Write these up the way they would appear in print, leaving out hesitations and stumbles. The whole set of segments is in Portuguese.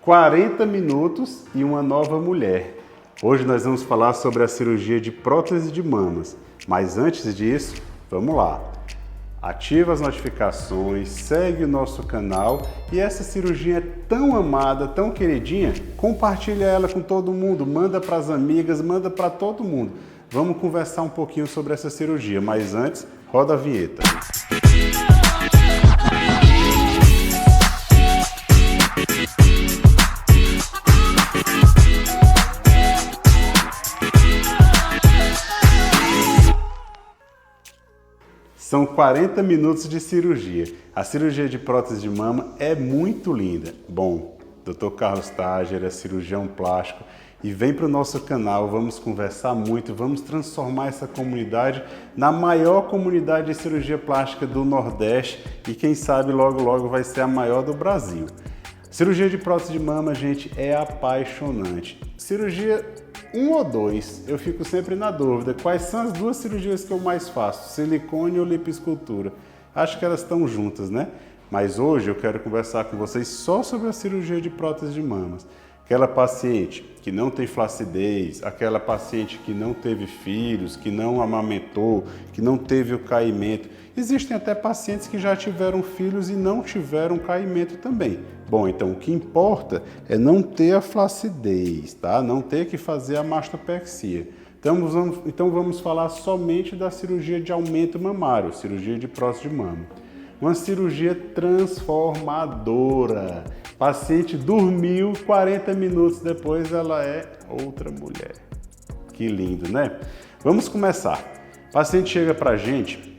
40 minutos e uma nova mulher. Hoje nós vamos falar sobre a cirurgia de prótese de mamas. Mas antes disso, vamos lá. Ativa as notificações, segue o nosso canal e essa cirurgia é tão amada, tão queridinha, compartilha ela com todo mundo, manda para as amigas, manda para todo mundo. Vamos conversar um pouquinho sobre essa cirurgia, mas antes, roda a vinheta. São 40 minutos de cirurgia. A cirurgia de prótese de mama é muito linda. Bom, Dr. Carlos Tágera é cirurgião plástico e vem para o nosso canal, vamos conversar muito, vamos transformar essa comunidade na maior comunidade de cirurgia plástica do Nordeste e quem sabe logo logo vai ser a maior do Brasil. Cirurgia de prótese de mama, gente, é apaixonante. Cirurgia 1 ou 2, eu fico sempre na dúvida. Quais são as duas cirurgias que eu mais faço? Silicone ou lipoescultura? Acho que elas estão juntas, né? Mas hoje eu quero conversar com vocês só sobre a cirurgia de prótese de mamas. Aquela paciente que não tem flacidez, aquela paciente que não teve filhos, que não amamentou, que não teve o caimento. Existem até pacientes que já tiveram filhos e não tiveram caimento também. Bom, então o que importa é não ter a flacidez, tá? Não ter que fazer a mastopexia. Então vamos falar somente da cirurgia de aumento mamário, cirurgia de prótese de mama. Uma cirurgia transformadora. Paciente dormiu, 40 minutos depois ela é outra mulher. Que lindo, né? Vamos começar. O paciente chega pra gente,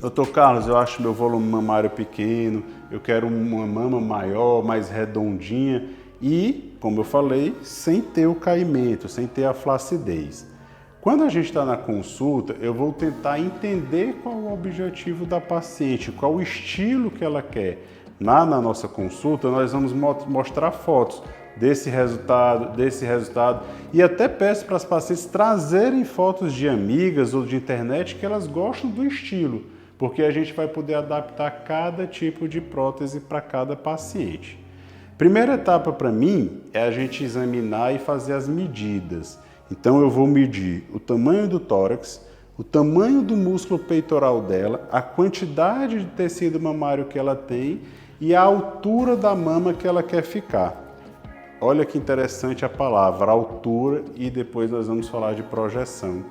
Dr. Carlos, eu acho meu volume mamário pequeno, eu quero uma mama maior, mais redondinha e, como eu falei, sem ter o caimento, sem ter a flacidez. Quando a gente está na consulta, eu vou tentar entender qual o objetivo da paciente, qual o estilo que ela quer. Na nossa consulta, nós vamos mostrar fotos desse resultado e até peço para as pacientes trazerem fotos de amigas ou de internet que elas gostam do estilo, porque a gente vai poder adaptar cada tipo de prótese para cada paciente. Primeira etapa para mim é a gente examinar e fazer as medidas. Então eu vou medir o tamanho do tórax, o tamanho do músculo peitoral dela, a quantidade de tecido mamário que ela tem e a altura da mama que ela quer ficar. Olha que interessante a palavra, altura, e depois nós vamos falar de projeção.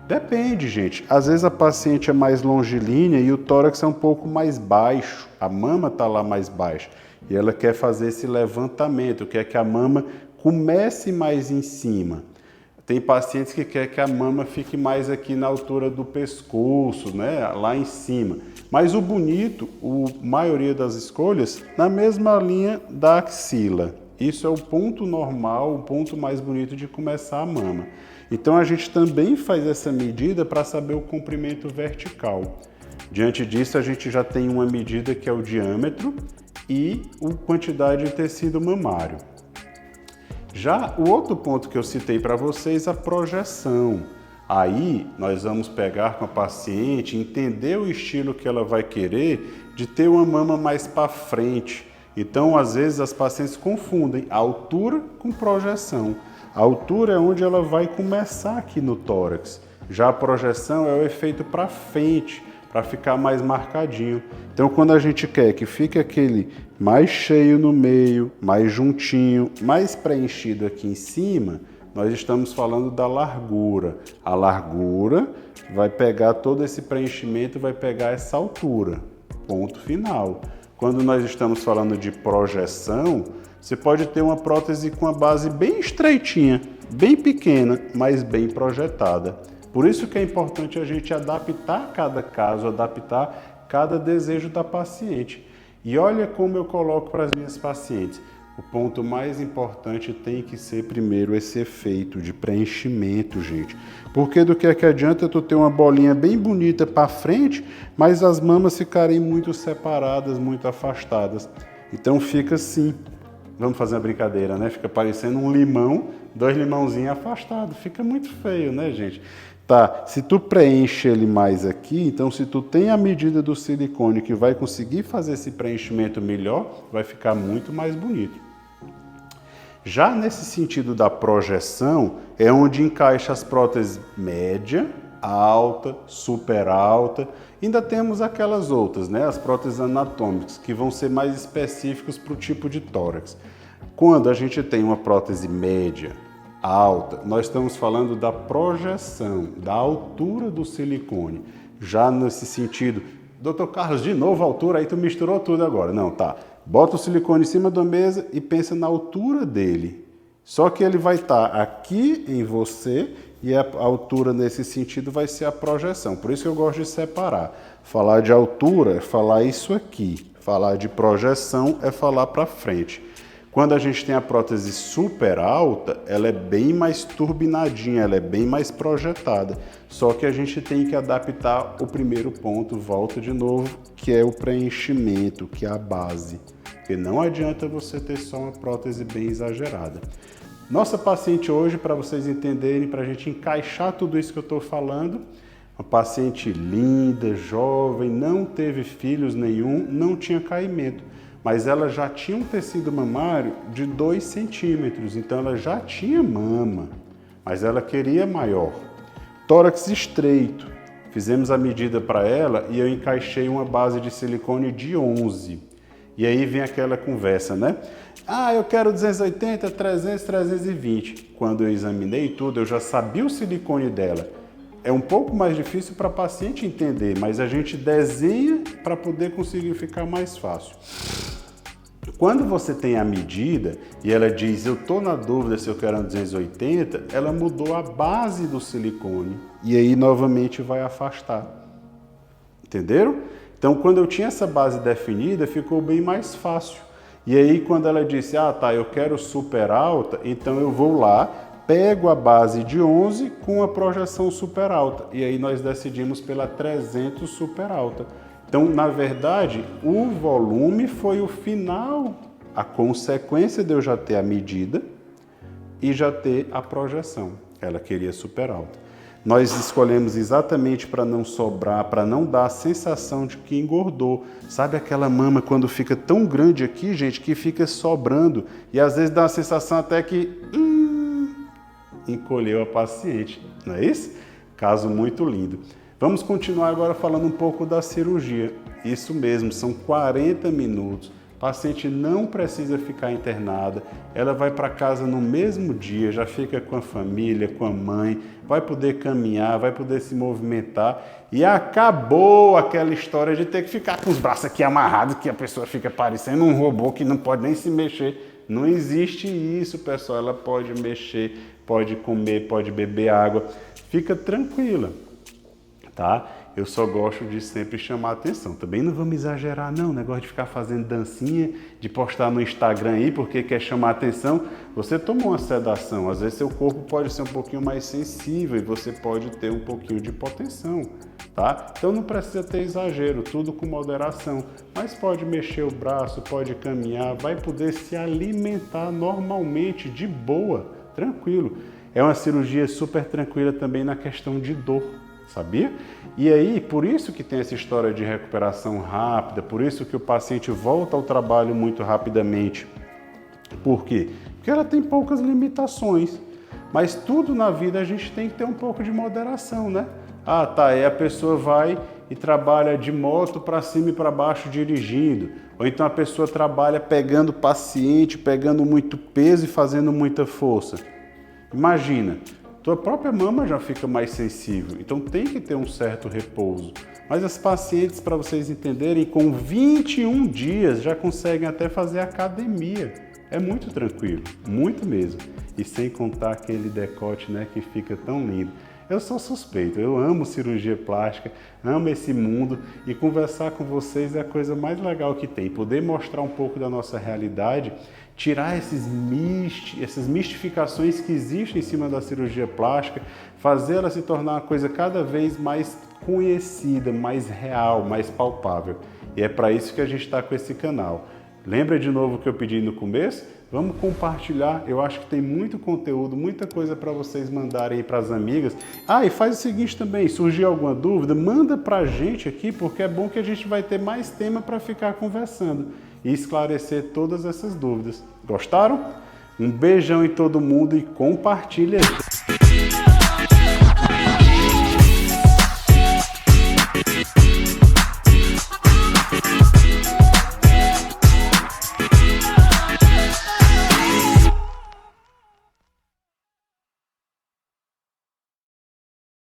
Depende, gente. Às vezes a paciente é mais longilínea e o tórax é um pouco mais baixo, a mama está lá mais baixa e ela quer fazer esse levantamento, quer que a mama comece mais em cima. Tem pacientes que querem que a mama fique mais aqui na altura do pescoço, né? Lá em cima. Mas o bonito, a maioria das escolhas, na mesma linha da axila. Isso é o ponto normal, o ponto mais bonito de começar a mama. Então a gente também faz essa medida para saber o comprimento vertical. Diante disso, a gente já tem uma medida que é o diâmetro e a quantidade de tecido mamário. Já o outro ponto que eu citei para vocês, a projeção. Aí nós vamos pegar com a paciente, entender o estilo que ela vai querer de ter uma mama mais para frente. Então, às vezes, as pacientes confundem a altura com projeção. A altura é onde ela vai começar aqui no tórax. Já a projeção é o efeito para frente, para ficar mais marcadinho. Então, quando a gente quer que fique aquele mais cheio no meio, mais juntinho, mais preenchido aqui em cima, nós estamos falando da largura. A largura vai pegar todo esse preenchimento, vai pegar essa altura. Ponto final. Quando nós estamos falando de projeção, você pode ter uma prótese com a base bem estreitinha, bem pequena, mas bem projetada. Por isso que é importante a gente adaptar cada caso, adaptar cada desejo da paciente. E olha como eu coloco para as minhas pacientes. O ponto mais importante tem que ser primeiro esse efeito de preenchimento, gente. Porque do que é que adianta tu ter uma bolinha bem bonita para frente, mas as mamas ficarem muito separadas, muito afastadas. Então fica assim. Vamos fazer uma brincadeira, né? Fica parecendo um limão, 2 limãozinhos afastados. Fica muito feio, né, gente? Tá, se tu preenche ele mais aqui, então se tu tem a medida do silicone que vai conseguir fazer esse preenchimento melhor, vai ficar muito mais bonito. Já nesse sentido da projeção, é onde encaixa as próteses média, alta, super alta. Ainda temos aquelas outras, né? As próteses anatômicas, que vão ser mais específicos para o tipo de tórax. Quando a gente tem uma prótese média, alta, nós estamos falando da projeção, da altura do silicone. Já nesse sentido, Dr. Carlos, de novo a altura, aí tu misturou tudo agora. Não, tá. Bota o silicone em cima da mesa e pensa na altura dele. Só que ele vai estar aqui em você e a altura nesse sentido vai ser a projeção. Por isso que eu gosto de separar. Falar de altura é falar isso aqui. Falar de projeção é falar para frente. Quando a gente tem a prótese super alta, ela é bem mais turbinadinha, ela é bem mais projetada. Só que a gente tem que adaptar o primeiro ponto, volta de novo, que é o preenchimento, que é a base. Porque não adianta você ter só uma prótese bem exagerada. Nossa paciente hoje, para vocês entenderem, para a gente encaixar tudo isso que eu estou falando, uma paciente linda, jovem, não teve filhos nenhum, não tinha caimento. Mas ela já tinha um tecido mamário de 2 centímetros, então ela já tinha mama, mas ela queria maior. Tórax estreito, fizemos a medida para ela e eu encaixei uma base de silicone de 11. E aí vem aquela conversa, né? Ah, eu quero 280, 300, 320. Quando eu examinei tudo, eu já sabia o silicone dela. É um pouco mais difícil para a paciente entender, mas a gente desenha para poder conseguir ficar mais fácil. Quando você tem a medida e ela diz, eu estou na dúvida se eu quero um 280, ela mudou a base do silicone e aí novamente vai afastar. Entenderam? Então, quando eu tinha essa base definida, ficou bem mais fácil. E aí, quando ela disse, ah, tá, eu quero super alta, então eu vou lá, pego a base de 11 com a projeção super alta. E aí nós decidimos pela 300 super alta. Então, na verdade, o volume foi o final, a consequência de eu já ter a medida e já ter a projeção. Ela queria super alta. Nós escolhemos exatamente para não sobrar, para não dar a sensação de que engordou. Sabe aquela mama quando fica tão grande aqui, gente, que fica sobrando e às vezes dá a sensação até que encolheu a paciente, não é isso? Caso muito lindo. Vamos continuar agora falando um pouco da cirurgia. Isso mesmo, são 40 minutos. A paciente não precisa ficar internada, ela vai para casa no mesmo dia, já fica com a família, com a mãe, vai poder caminhar, vai poder se movimentar e acabou aquela história de ter que ficar com os braços aqui amarrados, que a pessoa fica parecendo um robô que não pode nem se mexer. Não existe isso, pessoal. Ela pode mexer, pode comer, pode beber água. Fica tranquila, tá? Eu só gosto de sempre chamar a atenção. Também não vamos exagerar, não. O negócio de ficar fazendo dancinha, de postar no Instagram aí porque quer chamar a atenção. Você tomou uma sedação. Às vezes seu corpo pode ser um pouquinho mais sensível e você pode ter um pouquinho de hipotensão, tá? Então não precisa ter exagero, tudo com moderação. Mas pode mexer o braço, pode caminhar, vai poder se alimentar normalmente, de boa, tranquilo. É uma cirurgia super tranquila também na questão de dor. Sabia? E aí, por isso que tem essa história de recuperação rápida, por isso que o paciente volta ao trabalho muito rapidamente. Por quê? Porque ela tem poucas limitações. Mas tudo na vida a gente tem que ter um pouco de moderação, né? Ah, tá, aí a pessoa vai e trabalha de moto para cima e para baixo dirigindo. Ou então a pessoa trabalha pegando paciente, pegando muito peso e fazendo muita força. Imagina. Tua própria mama já fica mais sensível, então tem que ter um certo repouso. Mas as pacientes, para vocês entenderem, com 21 dias já conseguem até fazer academia. É muito tranquilo, muito mesmo. E sem contar aquele decote, né, que fica tão lindo. Eu sou suspeito, eu amo cirurgia plástica, amo esse mundo e conversar com vocês é a coisa mais legal que tem. Poder mostrar um pouco da nossa realidade, tirar essas mistificações que existem em cima da cirurgia plástica, fazer ela se tornar uma coisa cada vez mais conhecida, mais real, mais palpável. E é para isso que a gente está com esse canal. Lembra de novo o que eu pedi no começo? Vamos compartilhar, eu acho que tem muito conteúdo, muita coisa para vocês mandarem aí para as amigas. Ah, e faz o seguinte também, surgir alguma dúvida, manda para a gente aqui, porque é bom que a gente vai ter mais tema para ficar conversando e esclarecer todas essas dúvidas. Gostaram? Um beijão em todo mundo e compartilha.